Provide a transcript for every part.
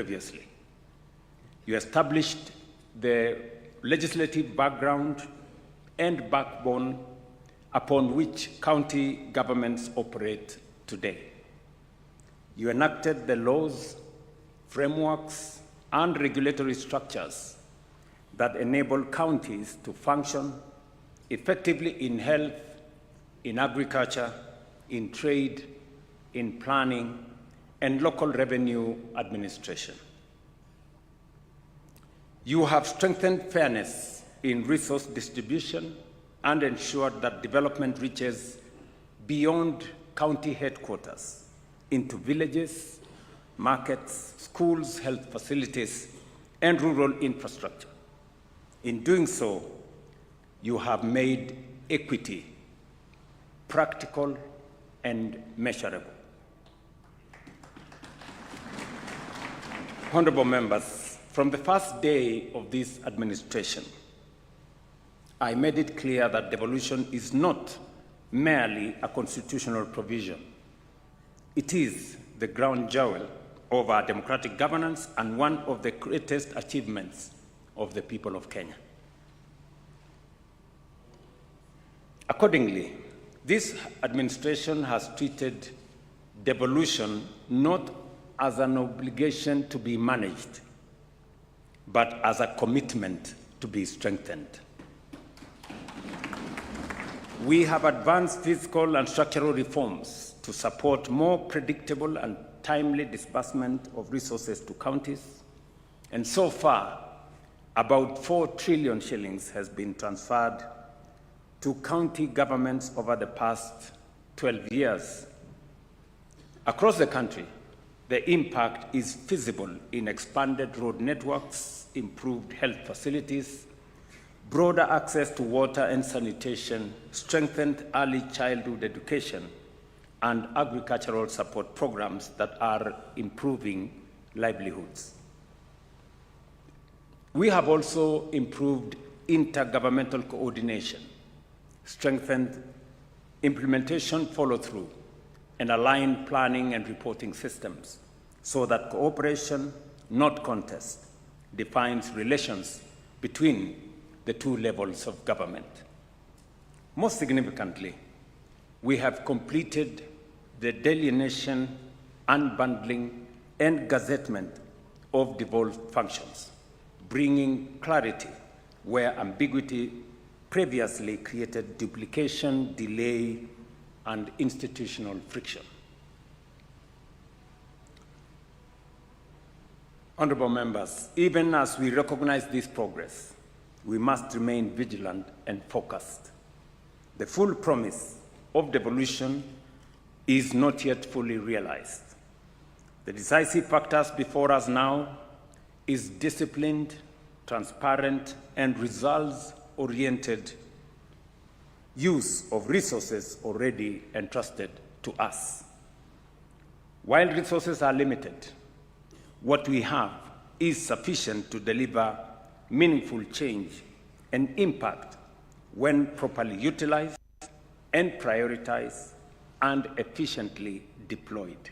previously. You established the legislative background and backbone upon which county governments operate today. You enacted the laws, frameworks, and regulatory structures that enable counties to function effectively in health, in agriculture, in trade, in planning, and local revenue administration. You have strengthened fairness in resource distribution and ensured that development reaches beyond county headquarters into villages, markets, schools, health facilities, and rural infrastructure. In doing so, you have made equity practical and measurable. Honorable members, from the first day of this administration, I made it clear that devolution is not merely a constitutional provision. It is the crown jewel of our democratic governance and one of the greatest achievements of the people of Kenya. Accordingly, this administration has treated devolution not as an obligation to be managed, but as a commitment to be strengthened. We have advanced fiscal and structural reforms to support more predictable and timely disbursement of resources to counties, and so far, about 4 trillion shillings has been transferred to county governments over the past 12 years. Across the country, the impact is visible in expanded road networks, improved health facilities, broader access to water and sanitation, strengthened early childhood education, and agricultural support programs that are improving livelihoods. We have also improved intergovernmental coordination, strengthened implementation follow-through, and aligned planning and reporting systems so that cooperation, not contest, defines relations between the two levels of government. Most significantly, we have completed the delineation, unbundling, and gazettement of devolved functions, bringing clarity where ambiguity previously created duplication, delay, and institutional friction. Honorable members, even as we recognize this progress, we must remain vigilant and focused. The full promise of devolution is not yet fully realized. The decisive factors before us now is disciplined, transparent, and results-oriented use of resources already entrusted to us. While resources are limited, what we have is sufficient to deliver meaningful change and impact when properly utilized and prioritized and efficiently deployed.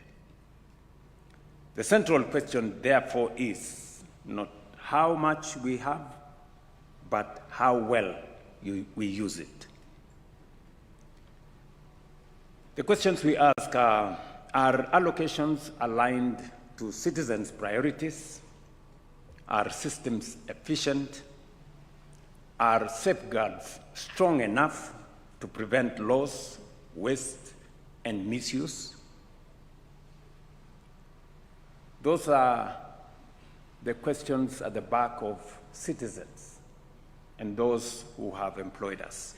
The central question, therefore, is not how much we have, but how well we use it. The questions we ask are allocations aligned to citizens' priorities? Are systems efficient? Are safeguards strong enough to prevent loss, waste, and misuse? Those are the questions at the back of citizens and those who have employed us.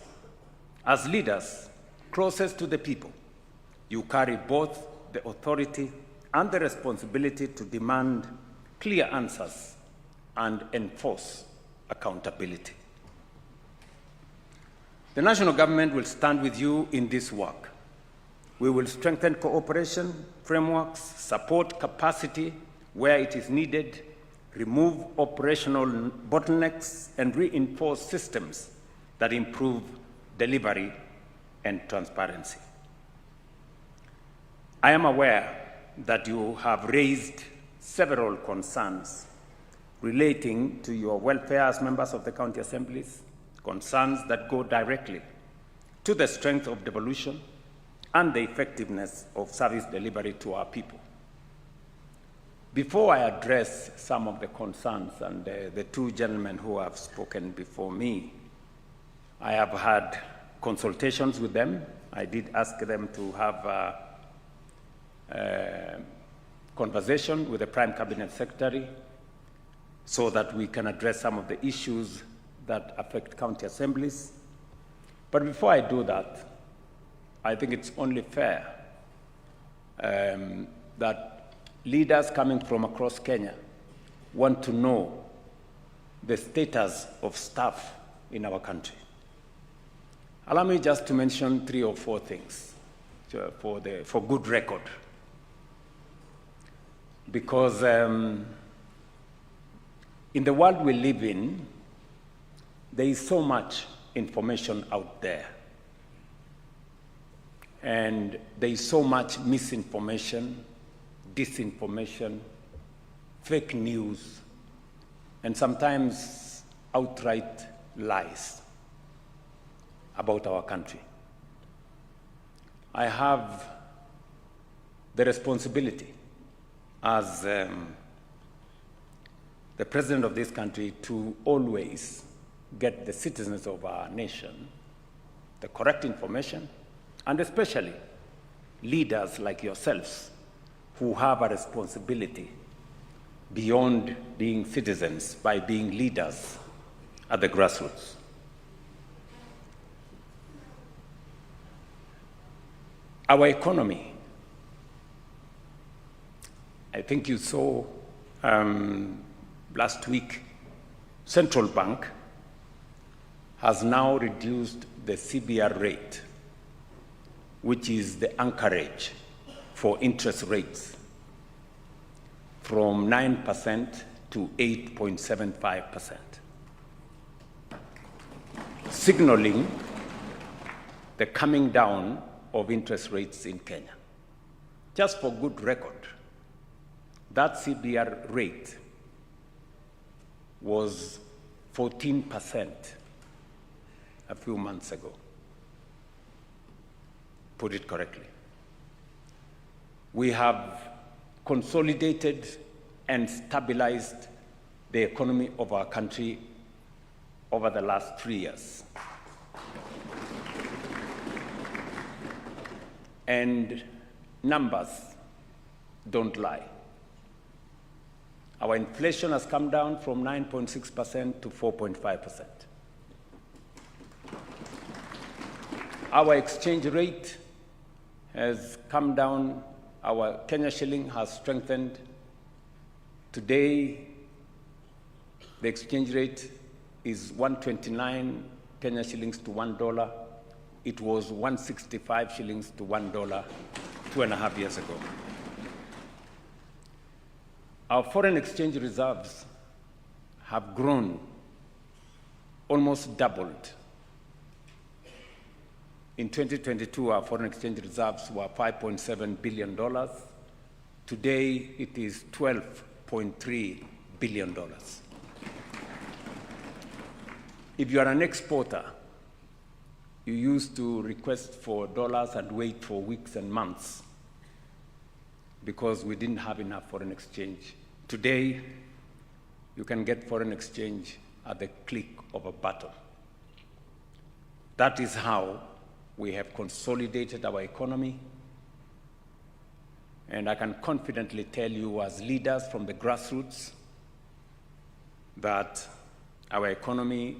As leaders closest to the people, you carry both the authority and the responsibility to demand clear answers and enforce accountability. The national government will stand with you in this work. We will strengthen cooperation frameworks, support capacity where it is needed, remove operational bottlenecks, and reinforce systems that improve delivery and transparency. I am aware that you have raised several concerns relating to your welfare as members of the county assemblies, concerns that go directly to the strength of devolution and the effectiveness of service delivery to our people. Before I address some of the concerns, and the two gentlemen who have spoken before me, I have had consultations with them. I did ask them to have a conversation with the Prime Cabinet Secretary so that we can address some of the issues that affect county assemblies. But before I do that, I think it's only fair that leaders coming from across Kenya want to know the status of staff in our country. Allow me just to mention 3 or 4 things for good record. Because in the world we live in, there is so much information out there. And there is so much misinformation, disinformation, fake news, and sometimes outright lies about our country. I have the responsibility as the president of this country to always get the citizens of our nation the correct information, and especially leaders like yourselves who have a responsibility beyond being citizens by being leaders at the grassroots. Our economy, I think you saw last week, Central Bank has now reduced the CBR rate, which is the anchorage for interest rates, from 9% to 8.75%, signaling the coming down of interest rates in Kenya. Just for good record, that CBR rate was 14% a few months ago. Put it correctly. We have consolidated and stabilized the economy of our country over the last 3 years. And numbers don't lie. Our inflation has come down from 9.6% to 4.5%. Our exchange rate has come down. Our Kenya shilling has strengthened. Today, the exchange rate is 129 Kenya shillings to $1. It was 165 shillings to $1 2.5 years ago. Our foreign exchange reserves have grown, almost doubled. In 2022, our foreign exchange reserves were $5.7 billion. Today, it is $12.3 billion. If you are an exporter, you used to request for dollars and wait for weeks and months because we didn't have enough foreign exchange. Today, you can get foreign exchange at the click of a button. That is how we have consolidated our economy. And I can confidently tell you as leaders from the grassroots that our economy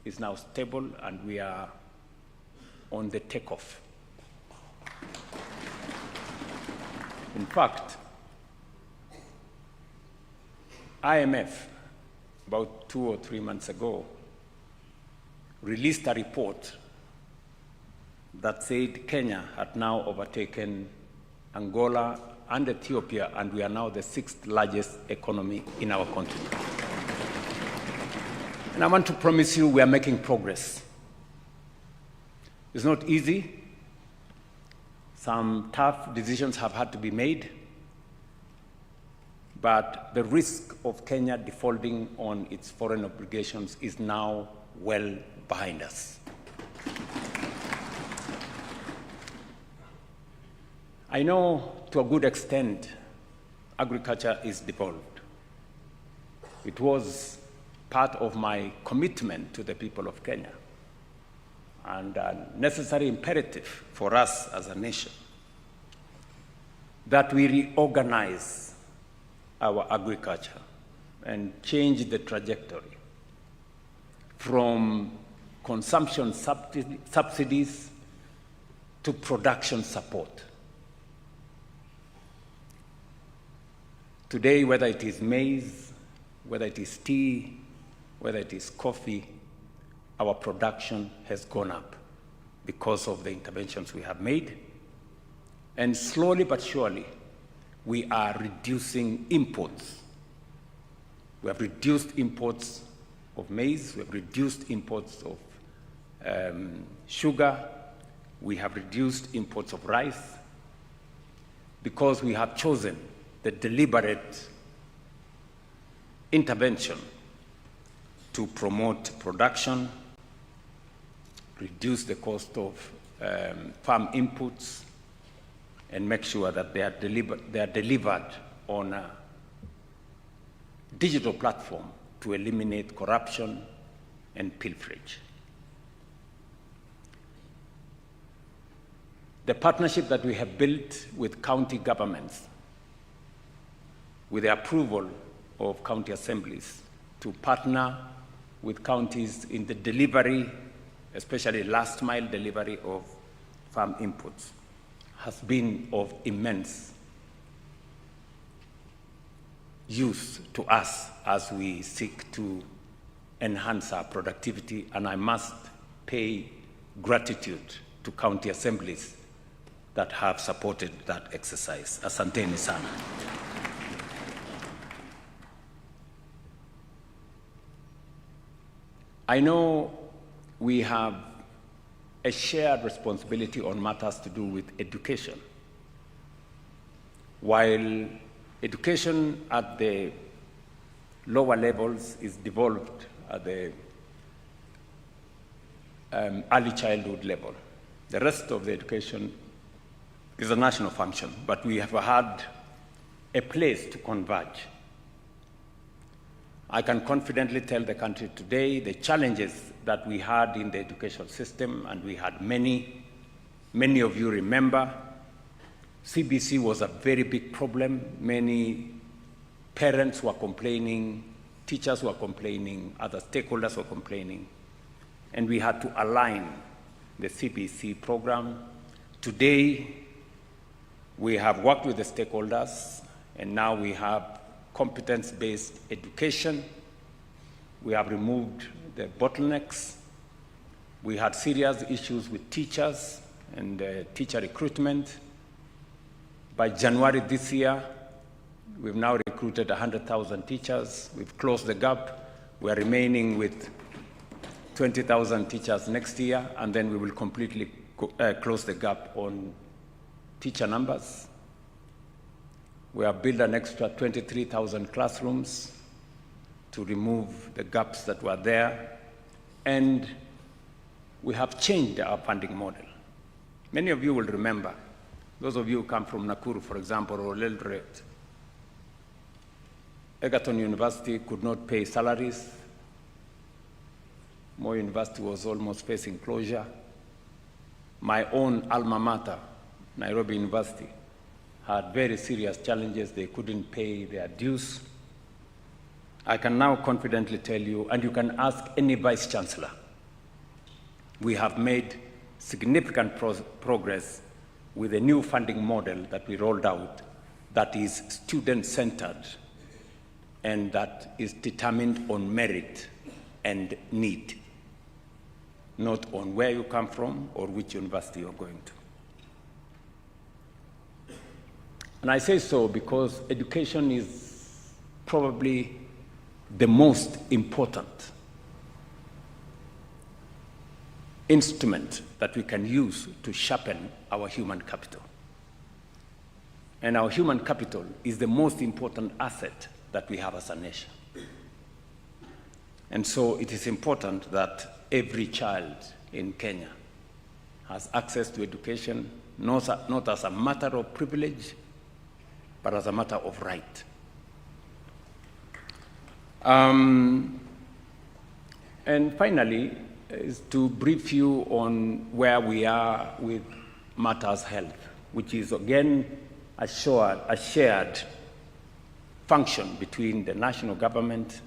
is now stable and we are on the takeoff. In fact, IMF, about 2 or 3 months ago, released a report that said Kenya had now overtaken Angola and Ethiopia, and we are now the 6th largest economy in our continent. And I want to promise you we are making progress. It's not easy. Some tough decisions have had to be made. but the risk of Kenya defaulting on its foreign obligations is now well behind us. I know to a good extent agriculture is devolved. It was part of my commitment to the people of Kenya and a necessary imperative for us as a nation that we reorganize our agriculture and change the trajectory from consumption subsidies to production support. Today, whether it is maize, whether it is tea, whether it is coffee, our production has gone up because of the interventions we have made. And slowly but surely, we are reducing imports. We have reduced imports of maize, we have reduced imports of sugar, we have reduced imports of rice, because we have chosen the deliberate intervention to promote production, reduce the cost of farm inputs, and make sure that they are delivered on a digital platform to eliminate corruption and pilferage. The partnership that we have built with county governments, with the approval of county assemblies, to partner with counties in the delivery, especially last mile delivery of farm inputs, has been of immense use to us as we seek to enhance our productivity, and I must pay gratitude to county assemblies that have supported that exercise. Asanteni sana. I know we have a shared responsibility on matters to do with education. While education at the lower levels is devolved at the early childhood level, the rest of the education is a national function, but we have had a place to converge. I can confidently tell the country today the challenges that we had in the education system, and we had many of you remember. CBC was a very big problem. Many parents were complaining, teachers were complaining, other stakeholders were complaining, and we had to align the CBC program. Today, we have worked with the stakeholders, and now we have competence-based education. We have removed the bottlenecks. We had serious issues with teachers and teacher recruitment. By January this year, we've now recruited 100,000 teachers. We've closed the gap. We are remaining with 20,000 teachers next year, and then we will completely close the gap on teacher numbers. We have built an extra 23,000 classrooms to remove the gaps that were there, and we have changed our funding model. Many of you will remember, those of you who come from Nakuru, for example, or Eldoret, Egerton University could not pay salaries. Moi University was almost facing closure. My own alma mater, Nairobi University, had very serious challenges. They couldn't pay their dues. I can now confidently tell you, and you can ask any vice chancellor, we have made significant progress with a new funding model that we rolled out that is student-centered and that is determined on merit and need, not on where you come from or which university you're going to. And I say so because education is probably the most important instrument that we can use to sharpen our human capital. and our human capital is the most important asset that we have as a nation. And so it is important that every child in Kenya has access to education, not as a matter of privilege, but as a matter of right. And finally, is to brief you on where we are with matters health, which is again a shared function between the national government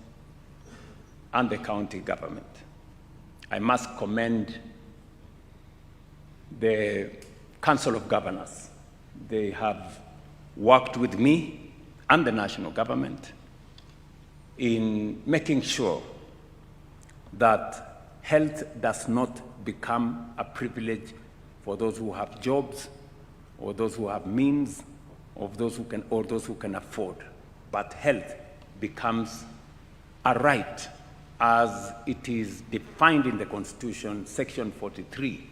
and the county government. I must commend the Council of Governors. They have worked with me and the national government in making sure that health does not become a privilege for those who have jobs or those who have means or those who can afford. But health becomes a right as it is defined in the Constitution, Section 43,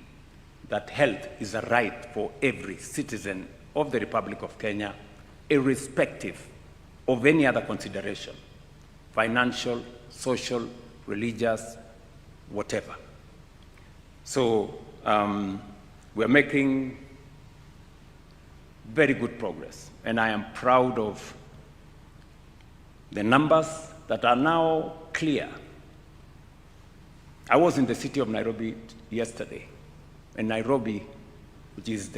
that health is a right for every citizen of the Republic of Kenya, irrespective of any other consideration, financial, social, religious, whatever. So we're making very good progress, and I am proud of the numbers that are now clear. I was in the city of Nairobi yesterday, and Nairobi, which has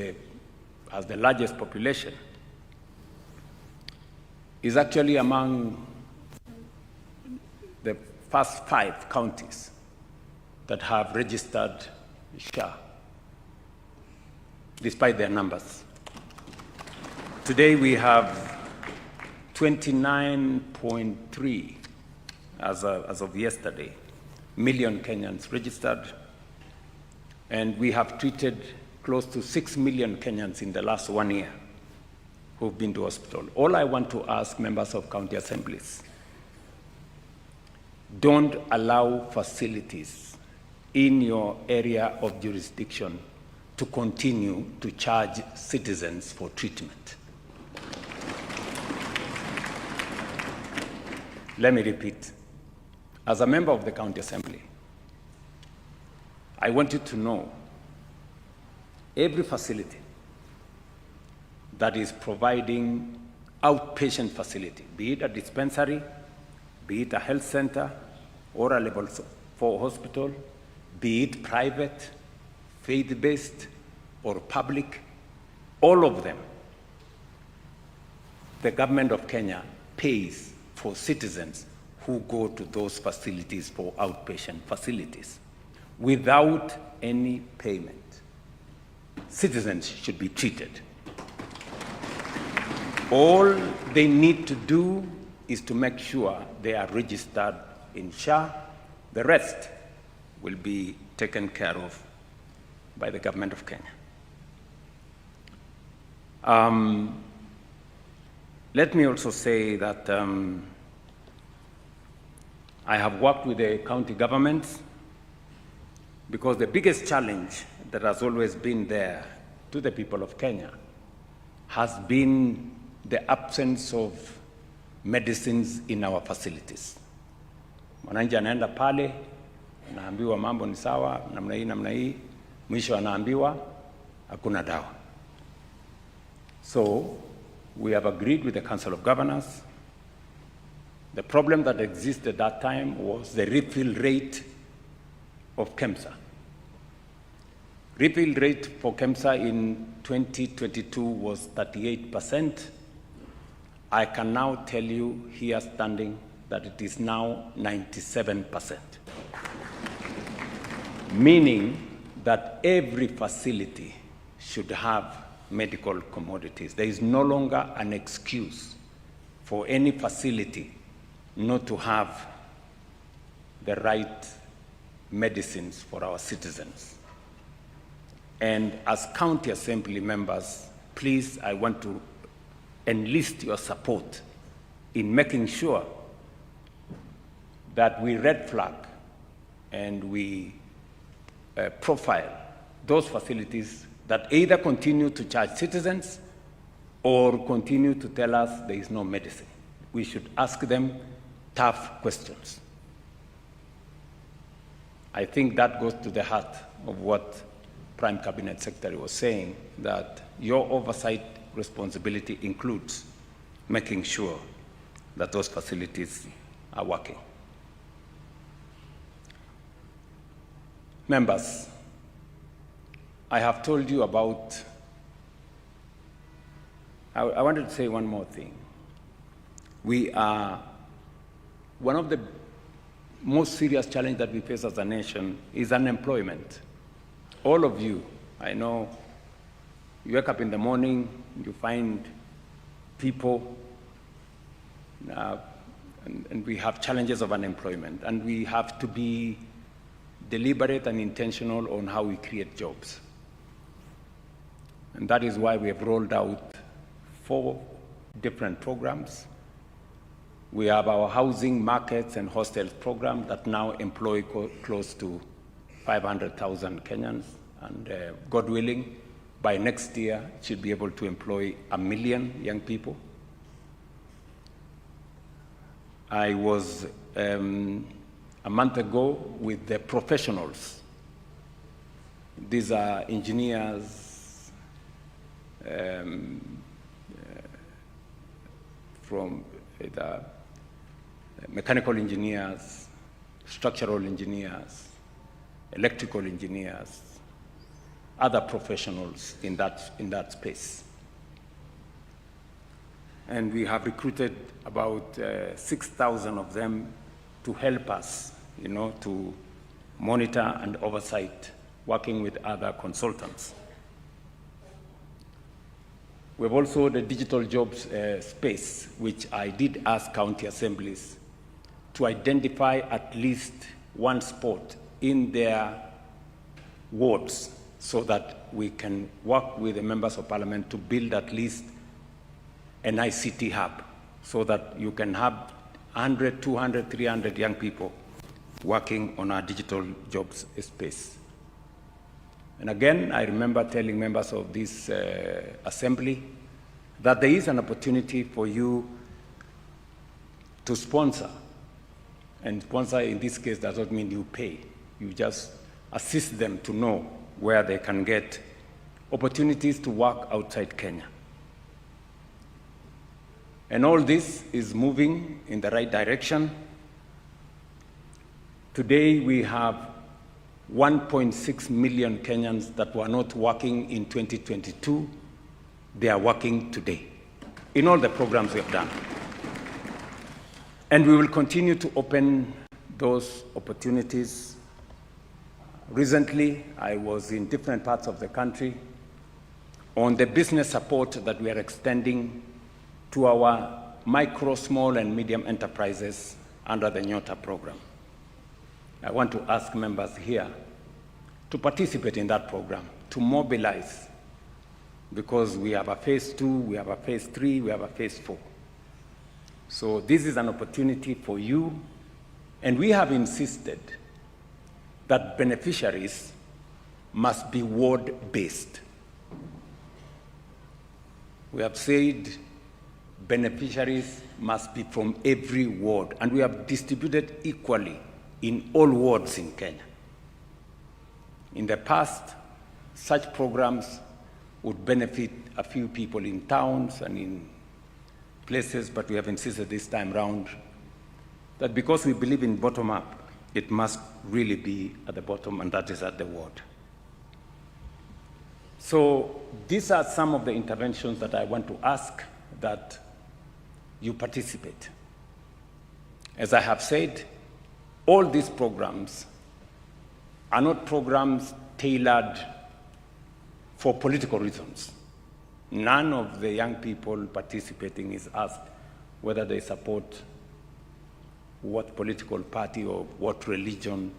the largest population, is actually among the first 5 counties that have registered SHA, despite their numbers. Today we have 29.3, as of yesterday, million Kenyans registered, and we have treated close to 6 million Kenyans in the last 1 year who've been to hospital. All I want to ask members of county assemblies, don't allow facilities in your area of jurisdiction to continue to charge citizens for treatment. Let me repeat. As a member of the county assembly, I want you to know every facility that is providing outpatient facility, be it a dispensary, be it a health center, or a level 4 hospital, be it private, faith-based, or public, all of them, the government of Kenya pays for citizens who go to those facilities for outpatient facilities without any payment. Citizens should be treated. All they need to do is to make sure they are registered in SHA. The rest will be taken care of by the government of Kenya. Let me also say that I have worked with the county governments because the biggest challenge that has always been there to the people of Kenya has been the absence of medicines in our facilities. Mwananchi anaenda pale, anaambiwa mambo ni sawa, namna hii, mwisho anaambiwa hakuna dawa. So we have agreed with the Council of Governors. The problem that existed at that time was the refill rate of KEMSA. Refill rate for KEMSA in 2022 was 38%. I can now tell you here standing that it is now 97%. Meaning that every facility should have medical commodities. There is no longer an excuse for any facility not to have the right medicines for our citizens. And as county assembly members, please, I want to enlist your support in making sure that we red flag and we profile those facilities that either continue to charge citizens or continue to tell us there is no medicine. We should ask them tough questions. I think that goes to the heart of what Prime Cabinet Secretary was saying, that your oversight responsibility includes making sure that those facilities are working. Members, I have told you about, I wanted to say one more thing. We are, one of the most serious challenges that we face as a nation is unemployment. All of you, I know, you wake up in the morning, you find people, and we have challenges of unemployment, and we have to be deliberate and intentional on how we create jobs. And that is why we have rolled out 4 different programs. We have our housing, markets, and hostels program that now employ close to 500,000 Kenyans, and God willing, by next year, it should be able to employ 1 million young people. I was a month ago with the professionals. These are engineers from the mechanical engineers, structural engineers, electrical engineers, other professionals in that space. And we have recruited about 6,000 of them to help us, to monitor and oversight, working with other consultants. We have also the digital jobs space, which I did ask county assemblies to identify at least one spot in their wards so that we can work with the members of parliament to build at least an ICT hub so that you can have 100, 200, 300 young people working on our digital jobs space. And again, I remember telling members of this assembly that there is an opportunity for you to sponsor. And sponsor in this case does not mean you pay. You just assist them to know where they can get opportunities to work outside Kenya. And all this is moving in the right direction. Today we have 1.6 million Kenyans that were not working in 2022. They are working today in all the programs we have done. And we will continue to open those opportunities. Recently, I was in different parts of the country on the business support that we are extending to our micro, small, and medium enterprises under the Nyota program. I want to ask members here to participate in that program, to mobilize, because we have a phase 2, we have a phase 3, we have a phase 4. So this is an opportunity for you, and we have insisted that beneficiaries must be ward-based. We have said beneficiaries must be from every ward, and we have distributed equally in all wards in Kenya. In the past, such programs would benefit a few people in towns and in places, but we have insisted this time round that because we believe in bottom-up, it must really be at the bottom, and that is at the ward. So these are some of the interventions that I want to ask that you participate. As I have said, all these programs are not programs tailored for political reasons. None of the young people participating is asked whether they support what political party or what religion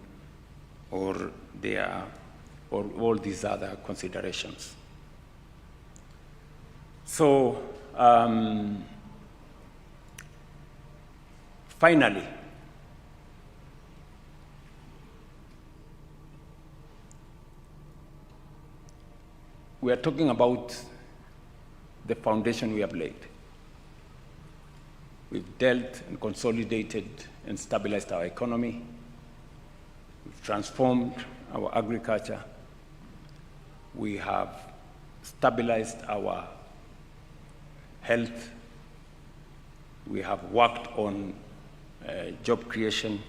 or all these other considerations. So, finally, we are talking about the foundation we have laid. We've dealt and consolidated and stabilized our economy. We've transformed our agriculture. We have stabilized our health. We have worked on job creation.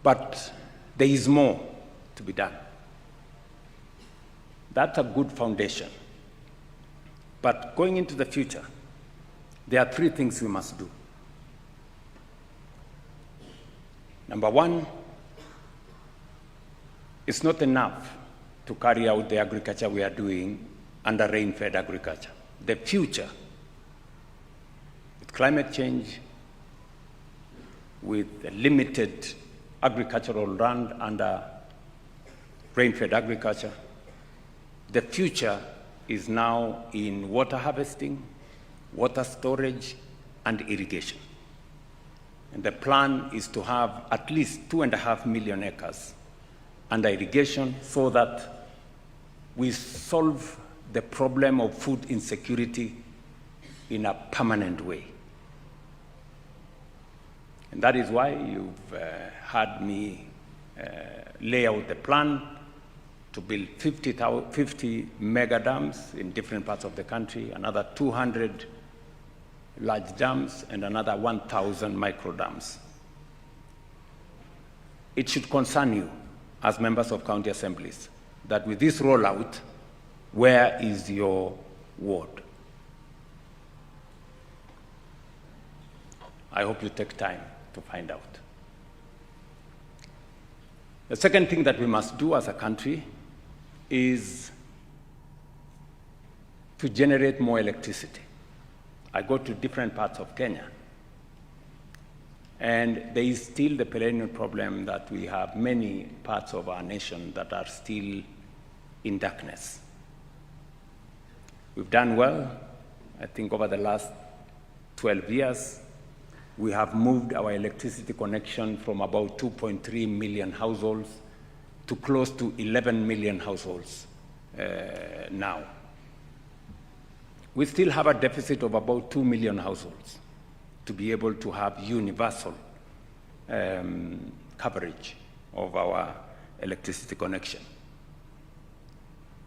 But there is more to be done. That's a good foundation. But going into the future, there are three things we must do. Number one, it's not enough to carry out the agriculture we are doing under rain-fed agriculture. The future, with climate change, with limited agricultural land under rain-fed agriculture, the future is now in water harvesting, water storage, and irrigation. And the plan is to have at least 2.5 million acres under irrigation so that we solve the problem of food insecurity in a permanent way. And that is why you've had me lay out the plan to build 50 mega dams in different parts of the country, another 200 large dams, and another 1,000 micro dams. It should concern you as members of county assemblies that with this rollout, where is your ward? I hope you take time to find out. The second thing that we must do as a country is to generate more electricity. I go to different parts of Kenya, and there is still the perennial problem that we have many parts of our nation that are still in darkness. We've done well. I think over the last 12 years, we have moved our electricity connection from about 2.3 million households to close to 11 million households now. We still have a deficit of about 2 million households to be able to have universal coverage of our electricity connection.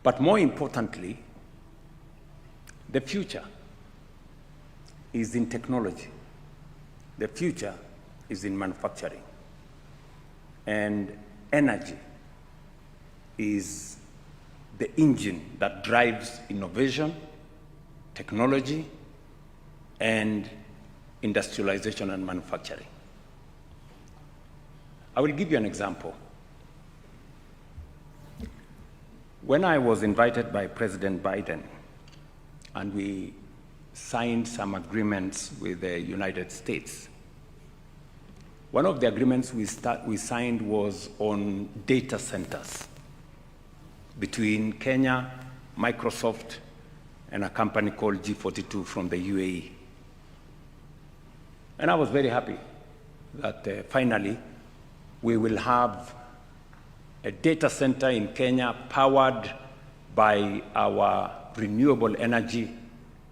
But more importantly, the future is in technology. The future is in manufacturing. And energy is the engine that drives innovation, technology, and industrialization and manufacturing. I will give you an example. When I was invited by President Biden and we signed some agreements with the United States, one of the agreements we signed was on data centers between Kenya, Microsoft, and a company called G42 from the UAE. And I was very happy that finally we will have a data center in Kenya powered by our renewable energy,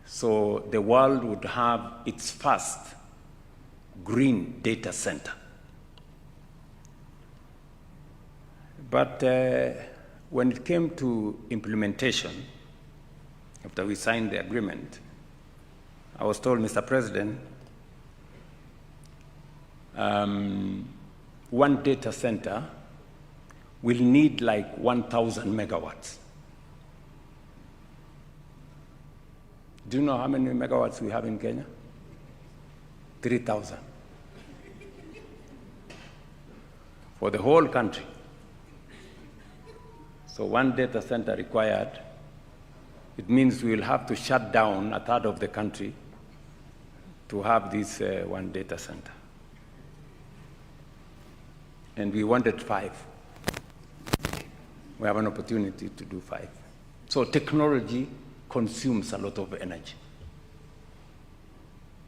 so the world would have its first green data center. But when it came to implementation, after we signed the agreement, I was told, Mr. President, one data center will need like 1,000 megawatts. Do you know how many megawatts we have in Kenya? 3,000. For the whole country. So one data center required, it means we will have to shut down a third of the country to have this one data center. And we wanted 5. We have an opportunity to do 5. So technology consumes a lot of energy.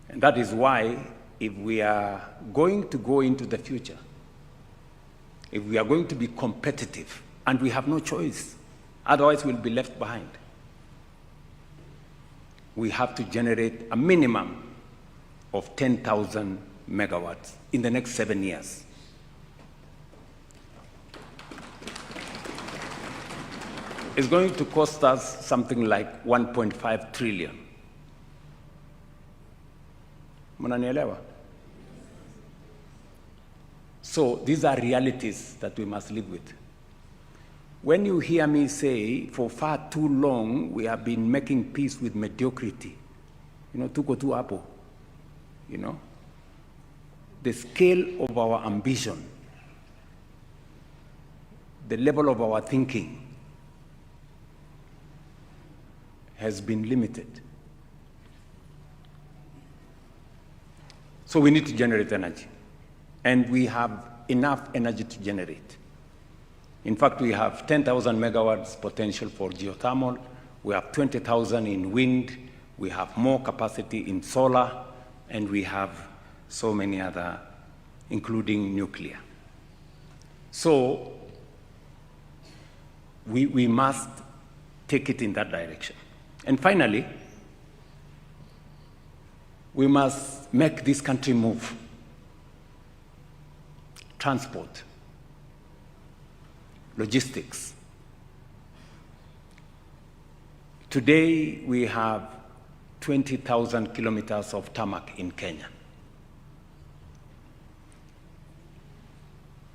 And that is why if we are going to go into the future, if we are going to be competitive, and we have no choice, otherwise we'll be left behind, we have to generate a minimum of 10,000 megawatts in the next 7 years. It's going to cost us something like 1.5 trillion. Mnanielewa? So these are realities that we must live with. When you hear me say, for far too long, we have been making peace with mediocrity, tuko tu hapo, the scale of our ambition, the level of our thinking has been limited. So we need to generate energy. And we have enough energy to generate. In fact, we have 10,000 megawatts potential for geothermal. We have 20,000 in wind. We have more capacity in solar. And we have so many other, including nuclear. So we must take it in that direction. And finally, we must make this country move. Transport, logistics. Today, we have 20,000 kilometers of tarmac in Kenya.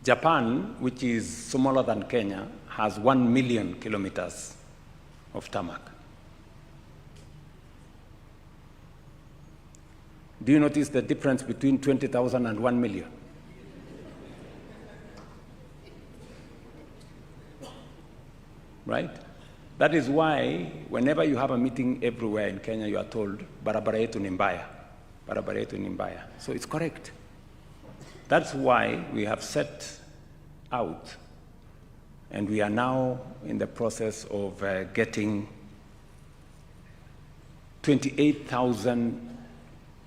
Japan, which is smaller than Kenya, has 1 million kilometers of tarmac. Do you notice the difference between 20,000 and 1 million? Right? That is why whenever you have a meeting everywhere in Kenya, you are told, barabara yetu ni mbaya. Barabara yetu ni mbaya. So it's correct. That's why we have set out, and we are now in the process of getting 28,000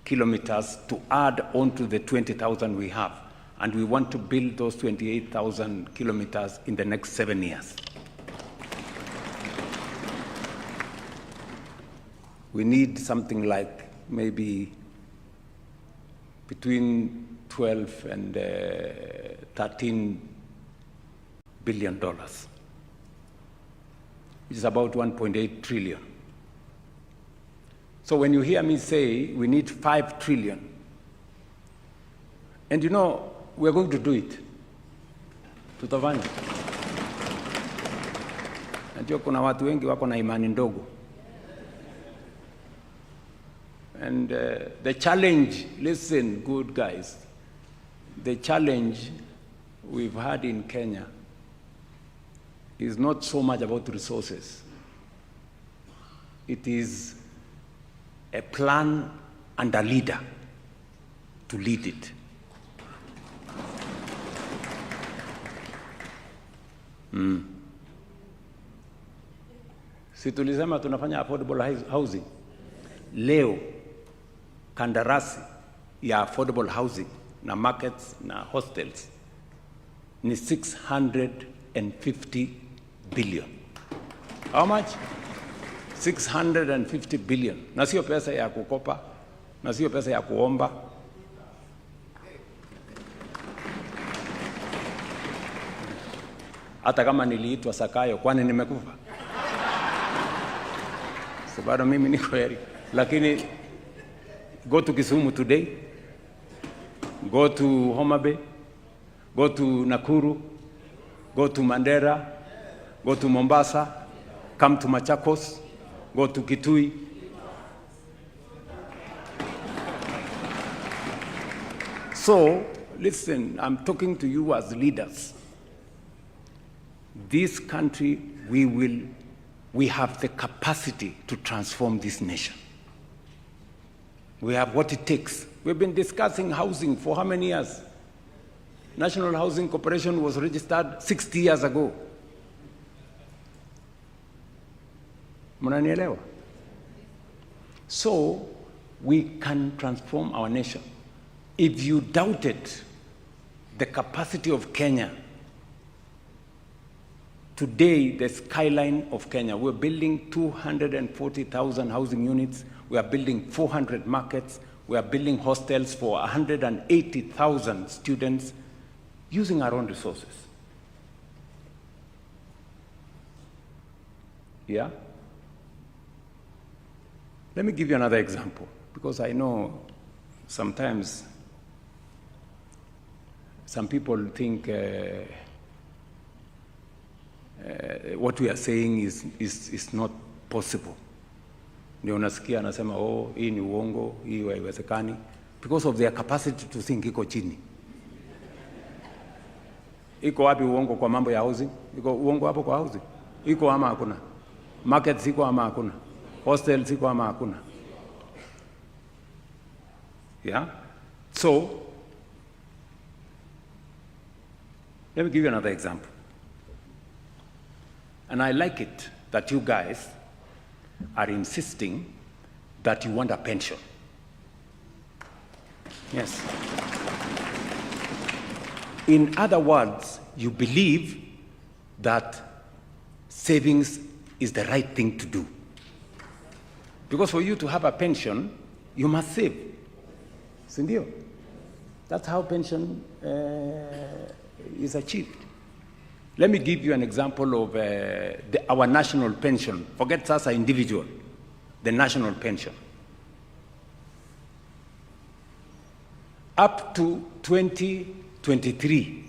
kilometers to add on to the 20,000 we have. And we want to build those 28,000 kilometers in the next 7 years. We need something like maybe between 12 and 13 billion dollars, which is about 1.8 trillion. So when you hear me say we need 5 trillion, and we're going to do it. Tutafanya. Najua kuna watu wengi wako na imani ndogo. And the challenge, listen, good guys, the challenge we've had in Kenya is not so much about resources. It is a plan and a leader to lead it. Si tulisema tunafanya affordable housing. Leo kandarasi ya affordable housing na markets na hostels ni 650 billion. How much? 650 billion. Na sio pesa ya kukopa, na sio pesa ya kuomba. Hata kama niliitwa Sakayo, kwani nimekufa? Sababu mimi niko heri. Lakini go to Kisumu today, go to Homa Bay, go to Nakuru, go to Mandera, go to Mombasa, come to Machakos, go to Kitui. So, listen, I'm talking to you as leaders. This country, we have the capacity to transform this nation. We have what it takes. We've been discussing housing for how many years? National Housing Corporation was registered 60 years ago. Mnanielewa? So, we can transform our nation. If you doubted the capacity of Kenya Today, the skyline of Kenya, we're building 240,000 housing units. We are building 400 markets. We are building hostels for 180,000 students using our own resources. Yeah? Let me give you another example, because I know sometimes some people think what we are saying is not possible. Ndio unasikia anasema hii ni uongo, hii haiwezekani, because of their capacity to think iko chini. Iko wapi uongo kwa mambo ya housing? Iko uongo hapo kwa housing? Iko ama hakuna? Markets iko ama hakuna? Hostels iko ama hakuna? Yeah? So, let me give you another example. And I like it that you guys are insisting that you want a pension. Yes. In other words, you believe that savings is the right thing to do. Because for you to have a pension, you must save. Sindio? That's how pension is achieved. Let me give you an example of our national pension. Forget us as individual, the national pension. Up to 2023,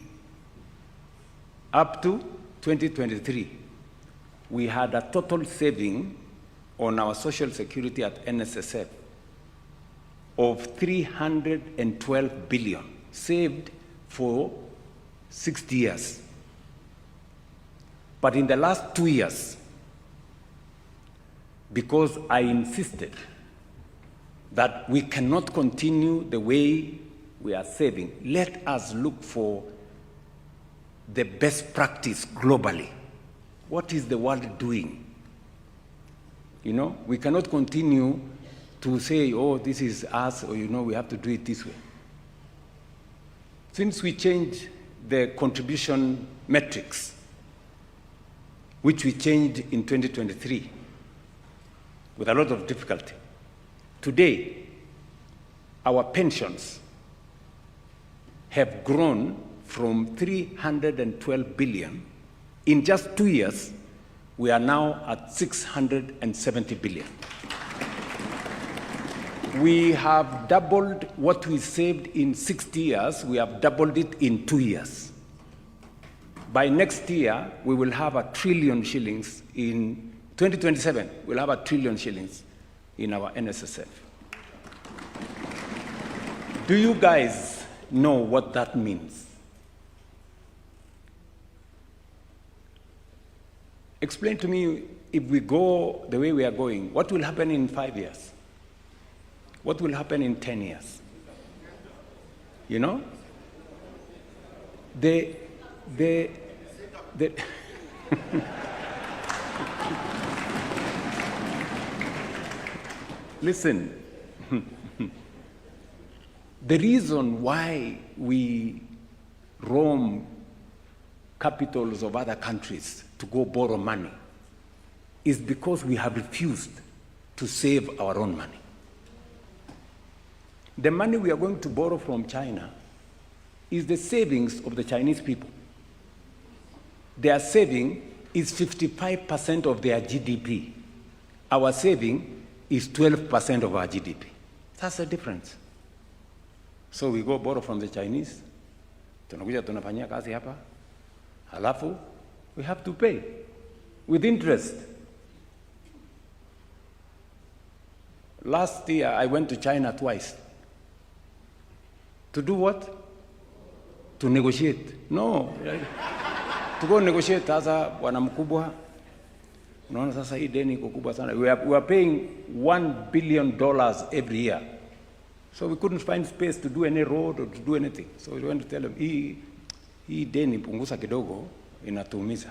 we had a total saving on our social security at NSSF of 312 billion, saved for 60 years. But in the last 2 years, because I insisted that we cannot continue the way we are saving, let us look for the best practice globally. What is the world doing? You know, we cannot continue to say, oh, this is us, or, you know, we have to do it this way. Since we changed the contribution metrics, which we changed in 2023 with a lot of difficulty, today, our pensions have grown from 312 billion. In just 2 years, we are now at 670 billion. We have doubled what we saved in 60 years, we have doubled it in 2 years. By next year, we will have 1 trillion shillings in 2027, we'll have 1 trillion shillings in our NSSF. Do you guys know what that means? Explain to me, if we go the way we are going, what will happen in 5 years? What will happen in 10 years? You know? Listen, the reason why we roam capitals of other countries to go borrow money is because we have refused to save our own money. The money we are going to borrow from China is the savings of the Chinese people. Their saving is 55% of their GDP. Our saving is 12% of our GDP. That's the difference. So we go borrow from the Chinese, tunakuja tunafanyia kazi hapa, halafu we have to pay with interest. Last year I went to China twice. To do what? To negotiate. No. To go negotiate sasa bwana mkubwa. Unaona sasa hii deni iko kubwa sana. We are paying $1 billion every year. So we couldn't find space to do any road or to do anything. So we went to tell them, hii deni punguza kidogo inatuumiza.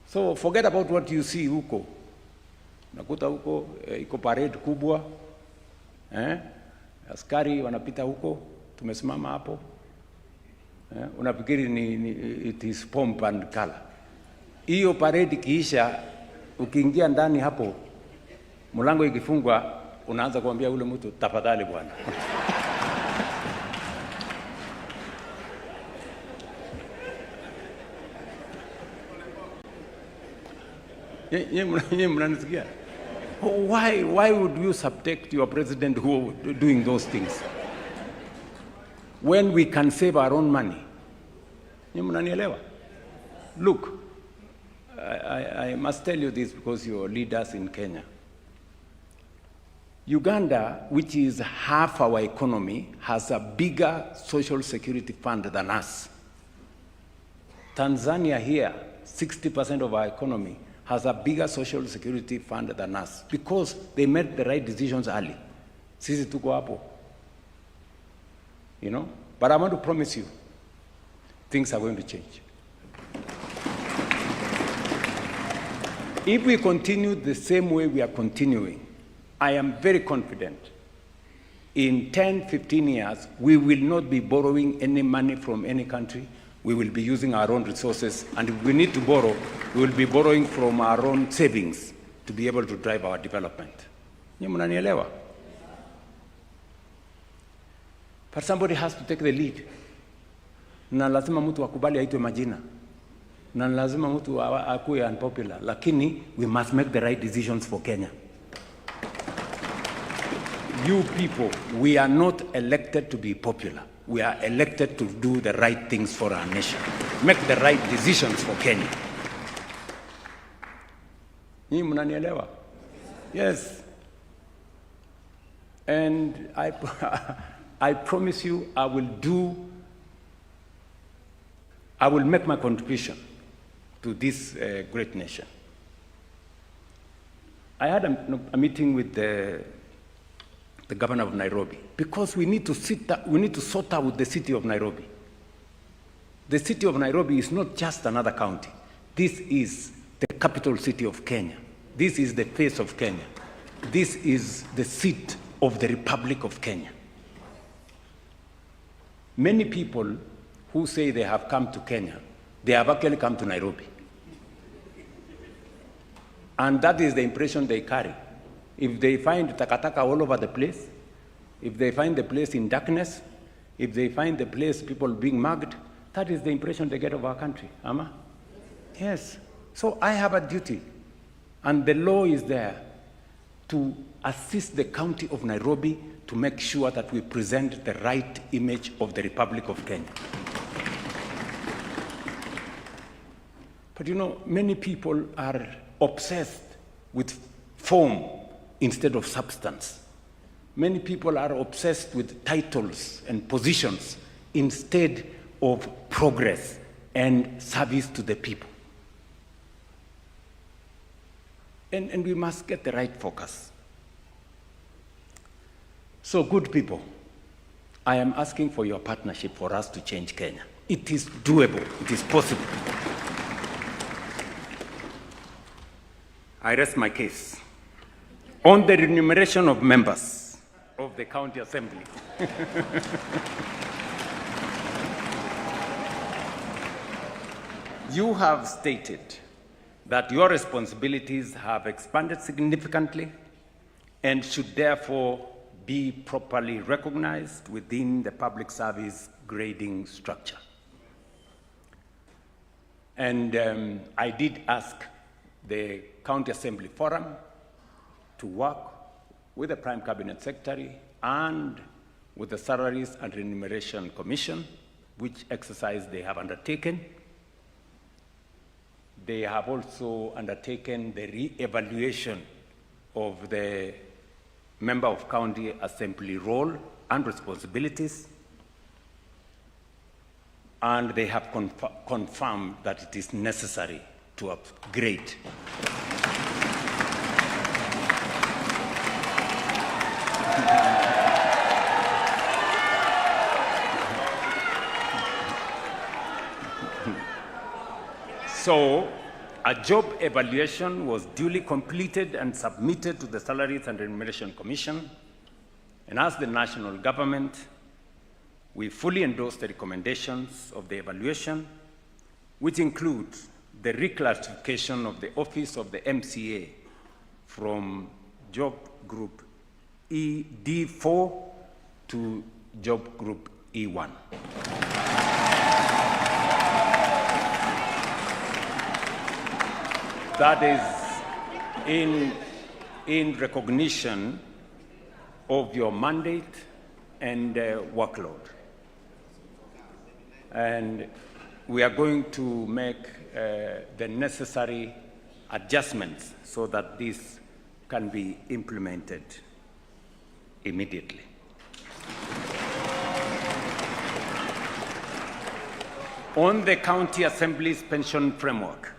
So forget about what you see huko. Nakuta huko iko parade kubwa. Askari wanapita huko, tumesimama hapo. Unafikiri it is pomp and color. Hiyo parade kiisha, ukiingia ndani hapo, mlango ikifungwa, unaanza kuambia ule mtu tafadhali bwana. Why would you subject your president who doing those things when we can save our own money? Look, I must tell you this because you're leaders in Kenya. Uganda, which is half our economy, has a bigger social security fund than us. Tanzania here, 60% of our economy, has a bigger social security fund than us because they made the right decisions early. Sisi tuko hapo. You know? But I want to promise you, things are going to change. If we continue the same way we are continuing, I am very confident in 10, 15 years, we will not be borrowing any money from any country. We will be using our own resources, and if we need to borrow, we will be borrowing from our own savings to be able to drive our development. But somebody has to take the lead. Na lazima mtu akubali aitwe majina. Na lazima mtu akuwe unpopular. Lakini we must make the right decisions for Kenya. You people, we are not elected to be popular. We are elected to do the right things for our nation. Make the right decisions for Kenya. Ni mnanielewa? Yes. And I promise you I will make my contribution to this great nation. I had a meeting with the governor of Nairobi, because we need to sort out the city of Nairobi. The city of Nairobi is not just another county. This is the capital city of Kenya. This is the face of Kenya. This is the seat of the Republic of Kenya. Many people who say they have come to Kenya, they have actually come to Nairobi. And that is the impression they carry. If they find takataka all over the place, if they find the place in darkness, if they find the place people being mugged, that is the impression they get of our country. Ama? Yes. So I have a duty, and the law is there to assist the county of Nairobi to make sure that we present the right image of the Republic of Kenya. But you know, many people are obsessed with form instead of substance. Many people are obsessed with titles and positions instead of progress and service to the people. And we must get the right focus. So, good people, I am asking for your partnership for us to change Kenya. It is doable. It is possible. I rest my case. On the remuneration of members of the County Assembly. You have stated that your responsibilities have expanded significantly and should therefore be properly recognized within the public service grading structure. And I did ask the County Assembly Forum to work with the Prime Cabinet Secretary and with the Salaries and Remuneration Commission, which exercise they have undertaken. They have also undertaken the re-evaluation of the Member of County Assembly role and responsibilities, and they have confirmed that it is necessary to upgrade. So, a job evaluation was duly completed and submitted to the Salaries and Remuneration Commission. And as the national government, we fully endorse the recommendations of the evaluation, which include the reclassification of the office of the MCA from job group ED4 to job group E1. That is in recognition of your mandate and workload. And we are going to make the necessary adjustments so that this can be implemented immediately. On the County Assembly's pension framework,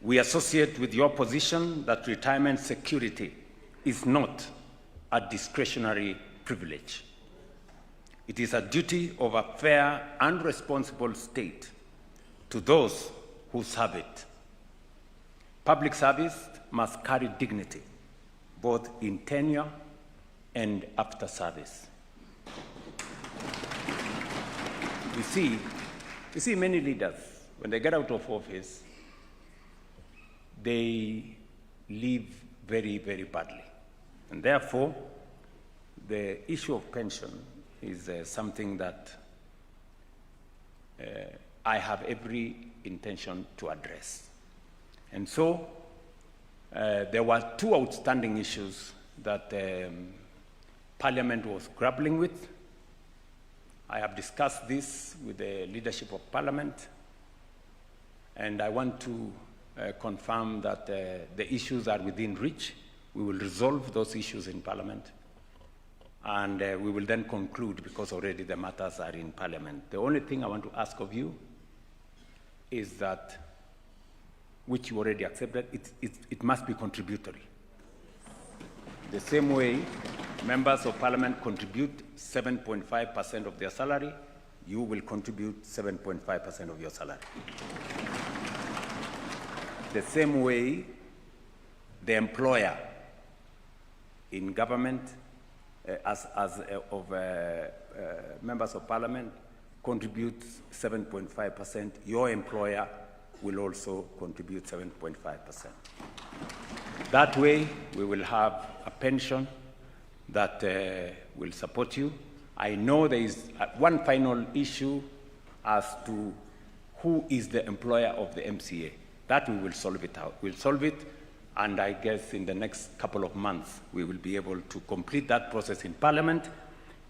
we associate with your position that retirement security is not a discretionary privilege. It is a duty of a fair and responsible state to those who serve it. Public service must carry dignity, both in tenure and after service. You see many leaders, when they get out of office, they live very, very badly. And therefore, the issue of pension is something that I have every intention to address. And so, there were two outstanding issues that Parliament was grappling with. I have discussed this with the leadership of Parliament, and I want to confirm that the issues are within reach. We will resolve those issues in Parliament, and we will then conclude because already the matters are in Parliament. The only thing I want to ask of you is that, which you already accepted, it must be contributory. The same way members of Parliament contribute 7.5% of their salary, you will contribute 7.5% of your salary. The same way the employer in government, members of Parliament, contributes 7.5%, your employer will also contribute 7.5%. That way, we will have a pension that will support you. I know there is one final issue as to who is the employer of the MCA. That we will solve it out. We'll solve it, and I guess in the next couple of months, we will be able to complete that process in Parliament,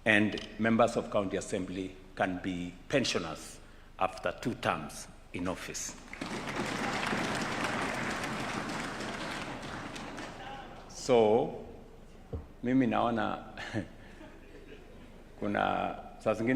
and members of County Assembly can be pensioners after 2 terms in office. So, mimi naona kuna saa zingine